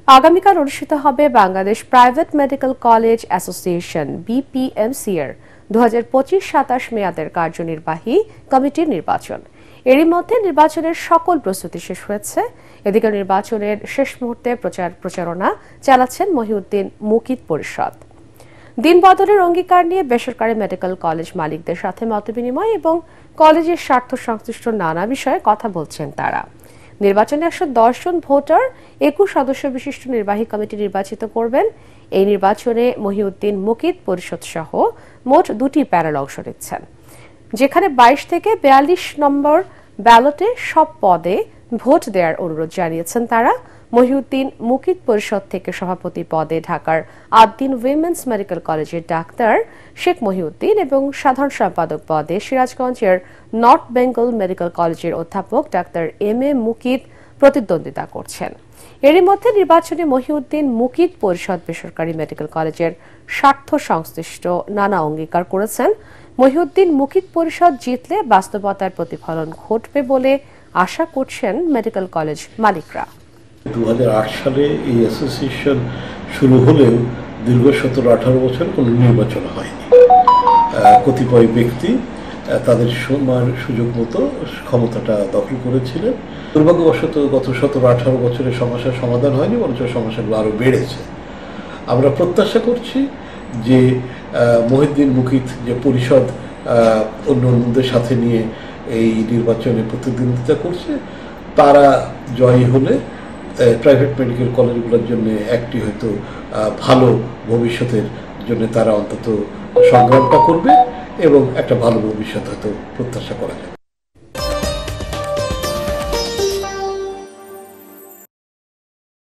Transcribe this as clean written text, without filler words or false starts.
আগামীকাল অনুষ্ঠিত হবে Bangladesh private medical college association BPMC এর 2025-27 মেয়াদের কার্যনির্বাহী কমিটির নির্বাচন। এরই মধ্যে নির্বাচনের সকল প্রস্তুতি শেষ হয়েছে। এদিকে নির্বাচনের শেষ মুহূর্তে প্রচারণা চালাচ্ছেন মহিউদ্দিন মুকিত পরিষদ। দিন বদলের অঙ্গীকার নিয়ে বেসরকারি মেডিকেল কলেজ মালিকদের সাথে মতবিনিময় এবং কলেজের স্বার্থ সংশ্লিষ্ট নানা বিষয়ে কথা বলছেন তারা। নির্বাচনে 110 জন ভোটার 21 সদস্য বিশিষ্ট নির্বাহী কমিটি নির্বাচিত করবেন। এই নির্বাচনে মহিউদ্দিন মুকিত পরিষদ সহ মোট 2টি প্যানেল অংশ নিচ্ছেন, যেখানে 22 থেকে 42 নম্বর ব্যালটে সব পদে ভোট দেওয়ার অনুরোধ জানিয়েছেন তারা। মহিউদ্দিন মুকিত পরিষদ থেকে সভাপতি পদে ঢাকার আদ্দিন উইমেন্স মেডিকেল কলেজের ডাক্তার শেখ মহিউদ্দিন এবং সাধারণ সম্পাদক পদে সিরাজগঞ্জের নর্থ বেঙ্গল মেডিকেল কলেজের অধ্যাপক ডাক্তার এম.এ. মুকিত প্রতিদ্বন্দ্বিতা করছেন। এরই মধ্যে নির্বাচনে মহিউদ্দিন মুকিত পরিষদ বেসরকারি মেডিকেল কলেজের স্বার্থ সংশ্লিষ্ট নানা অঙ্গীকার করেছেন। মহিউদ্দিন মুকিত পরিষদ জিতলে বাস্তবতার প্রতিফলন ঘটবে বলে আশা করছেন মেডিকেল কলেজ মালিকরা। 2008 সালে এই অ্যাসোসিয়েশন শুরু হলেও দীর্ঘ 17-18 বছর কোনো নির্বাচন হয়নি। কতিপয় ব্যক্তি তাদের সময়ের সুযোগ মতো ক্ষমতাটা দখল করেছিলেন। দুর্ভাগ্যবশত গত 17-18 বছরের সমস্যার সমাধান হয়নি, বরঞ্চ সমস্যাগুলো আরও বেড়েছে। আমরা প্রত্যাশা করছি যে মহিউদ্দিন মুকিত যে পরিষদ অন্যদের সাথে নিয়ে এই নির্বাচনে প্রতিদ্বন্দ্বিতা করছে, তারা জয়ী হলে প্রাইভেট মেডিকেল কলেজগুলোর জন্য একটি হয়তো ভালো ভবিষ্যতের জন্য তারা অন্তত সংগ্রামটা করবে এবং একটা ভালো ভবিষ্যৎ হয়তো প্রত্যাশা করা যাবে।